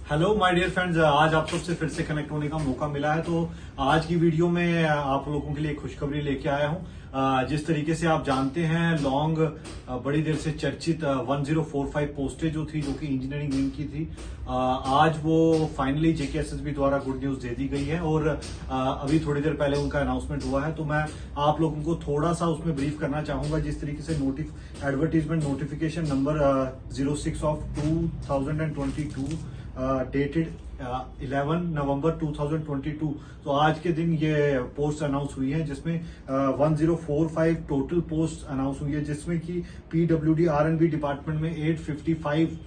Hello my dear friends, आज आप सबसे फिर से कनेक्ट होने का मौका मिला है। तो आज की वीडियो में आप लोगों के लिए एक खुशखबरी लेके आया हूं। जिस तरीके से आप जानते हैं, लॉन्ग बड़ी देर से चर्चित 1045 पोस्टें जो थी, जो कि इंजीनियरिंग विंग की थी, आज वो फाइनली जेकेएसएसबी द्वारा गुड न्यूज दे दी गई है और अभी थोड़ी देर पहले उनका अनाउंसमेंट हुआ है। तो मैं आप लोगों को थोड़ा सा उसमें ब्रीफ करना चाहूंगा। जिस तरीके से advertisement notification number 06 of 2022 dated 11 नवंबर 2022, तो आज के दिन ये पोस्ट अनाउंस हुई है, जिसमें 1045 टोटल पोस्ट अनाउंस हुई है, जिसमें कि पीडब्ल्यूडी आरएनबी डिपार्टमेंट में 855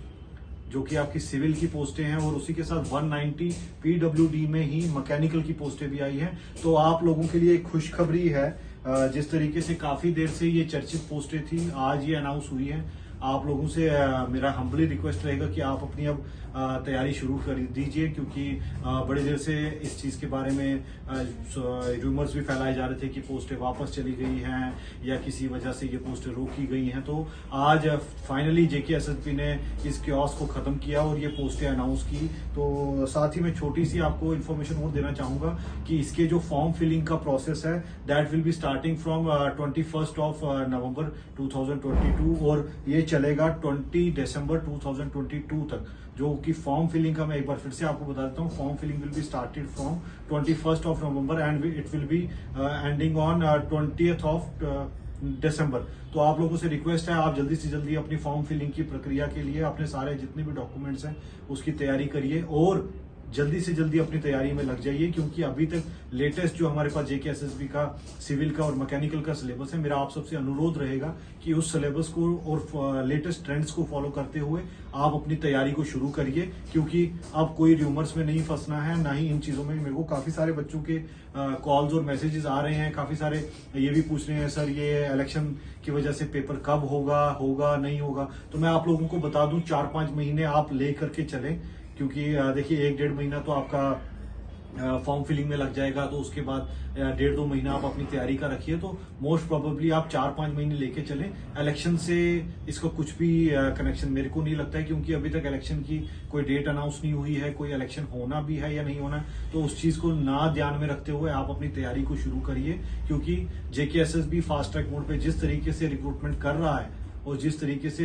जो कि आपकी सिविल की पोस्टें हैं, और उसी के साथ 190 पीडब्ल्यूडी में ही मैकेनिकल की पोस्टें भी आई हैं। तो आप लोगों के लिए एक खुशखबरी है। जिस तरीके से काफी देर से ये चर्चित पोस्टें थी, आज ये अनाउंस हुई हैं। आप लोगों से मेरा हम्बली रिक्वेस्ट रहेगा कि आप अपनी अब तैयारी शुरू कर दीजिए, क्योंकि बड़ी देर से इस चीज के बारे में रूमर्स भी फैलाए जा रहे थे कि पोस्टें वापस चली गई हैं या किसी वजह से ये पोस्टें रोकी गई हैं। तो आज फाइनली जेकेएसएसबी ने इस क्योस को खत्म किया और ये पोस्टें अनाउंस की। तो साथ ही मैं छोटी सी आपको इन्फॉर्मेशन और देना चाहूंगा कि इसके जो फॉर्म फिलिंग का प्रोसेस है, that will be starting from 21 of नवंबर 2022 और ये चलेगा 20 दिसंबर 2022 तक। जो कि फॉर्म फिलिंग का मैं एक बार फिर से आपको बता देता हूँ। Form filling will be started from 21 of November and it will be ending on 20th of December. तो आप लोगों से रिक्वेस्ट है, आप जल्दी से जल्दी अपनी फॉर्म फिलिंग की प्रक्रिया के लिए अपने सारे जितने भी डॉक्यूमेंट्स हैं उसकी तैयारी करिए और जल्दी से जल्दी अपनी तैयारी में लग जाइए, क्योंकि अभी तक लेटेस्ट जो हमारे पास जेकेएसएसबी का सिविल का और मैकेनिकल का सिलेबस है, मेरा आप सबसे अनुरोध रहेगा कि उस सिलेबस को और लेटेस्ट ट्रेंड्स को फॉलो करते हुए आप अपनी तैयारी को शुरू करिए, क्योंकि अब कोई र्यूमर्स में नहीं फंसना है, ना ही इन चीजों में। मेरे को काफी सारे बच्चों के कॉल्स और मैसेजेस आ रहे हैं, काफी सारे ये भी पूछ रहे हैं, सर ये इलेक्शन की वजह से पेपर कब होगा नहीं होगा। तो मैं आप लोगों को बता दूं, 4-5 महीने आप ले करके चलें, क्योंकि देखिए 1-1.5 महीना तो आपका फॉर्म फिलिंग में लग जाएगा। तो उसके बाद 1.5-2 महीना आप अपनी तैयारी का रखिए। तो मोस्ट प्रोबेबली आप 4-5 महीने लेके चलें। इलेक्शन से इसका कुछ भी कनेक्शन मेरे को नहीं लगता है, क्योंकि अभी तक इलेक्शन की कोई डेट अनाउंस नहीं हुई है, कोई इलेक्शन होना भी है या नहीं होना। तो उस चीज को ना ध्यान में रखते हुए आप अपनी तैयारी को शुरू करिए, क्योंकि जेकेएसएसबी फास्ट ट्रैक मोड पे जिस तरीके से रिक्रूटमेंट कर रहा है और जिस तरीके से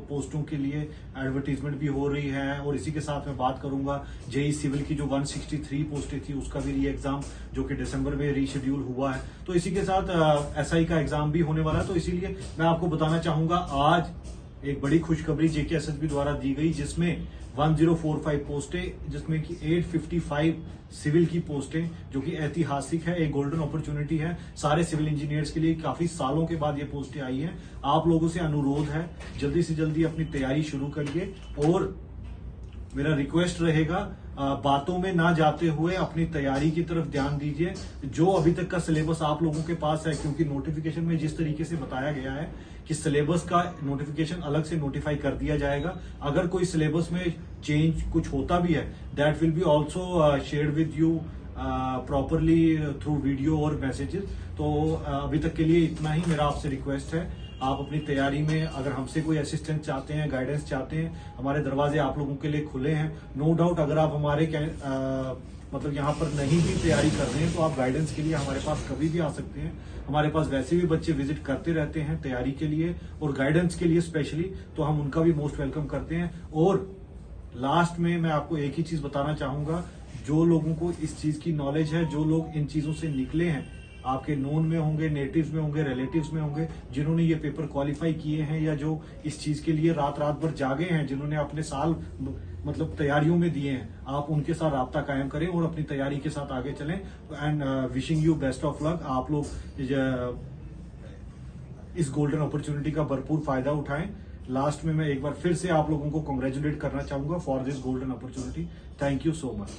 पोस्टों के लिए एडवर्टीजमेंट भी हो रही है, और इसी के साथ मैं बात करूंगा जेई सिविल की जो 163 पोस्टें थी उसका भी री एग्जाम जो कि दिसंबर में रीशेड्यूल हुआ है। तो इसी के साथ एसआई का एग्जाम भी होने वाला है। तो इसीलिए मैं आपको बताना चाहूंगा, आज एक बड़ी खुशखबरी जेकेएसएसबी द्वारा दी गई, जिसमें 1045 पोस्टें, जिसमें कि 855 सिविल की पोस्टें, जो कि ऐतिहासिक है, एक गोल्डन अपॉर्चुनिटी है सारे सिविल इंजीनियर्स के लिए। काफी सालों के बाद ये पोस्टें आई हैं। आप लोगों से अनुरोध है, जल्दी से जल्दी अपनी तैयारी शुरू करिए और मेरा रिक्वेस्ट रहेगा, बातों में ना जाते हुए अपनी तैयारी की तरफ ध्यान दीजिए। जो अभी तक का सिलेबस आप लोगों के पास है, क्योंकि नोटिफिकेशन में जिस तरीके से बताया गया है कि सिलेबस का नोटिफिकेशन अलग से नोटिफाई कर दिया जाएगा। अगर कोई सिलेबस में चेंज कुछ होता भी है, that will be also shared with you properly through video और मैसेजेस। तो अभी तक के लिए इतना ही मेरा आपसे रिक्वेस्ट है। आप अपनी तैयारी में अगर हमसे कोई असिस्टेंस चाहते हैं, गाइडेंस चाहते हैं, हमारे दरवाजे आप लोगों के लिए खुले हैं। नो डाउट, अगर आप हमारे मतलब यहाँ पर नहीं भी तैयारी कर रहे हैं, तो आप गाइडेंस के लिए हमारे पास कभी भी आ सकते हैं। हमारे पास वैसे भी बच्चे विजिट करते रहते हैं तैयारी के लिए और गाइडेंस के लिए स्पेशली, तो हम उनका भी मोस्ट वेलकम करते हैं। और लास्ट में मैं आपको एक ही चीज बताना चाहूंगा, जो लोगों को इस चीज की नॉलेज है, जो लोग इन चीजों से निकले हैं, आपके नोन में होंगे, नेटिव्स में होंगे, रिलेटिव्स में होंगे, जिन्होंने ये पेपर क्वालिफाई किए हैं या जो इस चीज के लिए रात भर जागे हैं, जिन्होंने अपने साल मतलब तैयारियों में दिए हैं, आप उनके साथ राब्ता कायम करें और अपनी तैयारी के साथ आगे चलें। And wishing you best of luck. आप लोग इस गोल्डन अपॉर्चुनिटी का भरपूर फायदा उठाएं। लास्ट में मैं एक बार फिर से आप लोगों को कॉन्ग्रेचुलेट करना चाहूंगा for this golden opportunity. Thank you so much.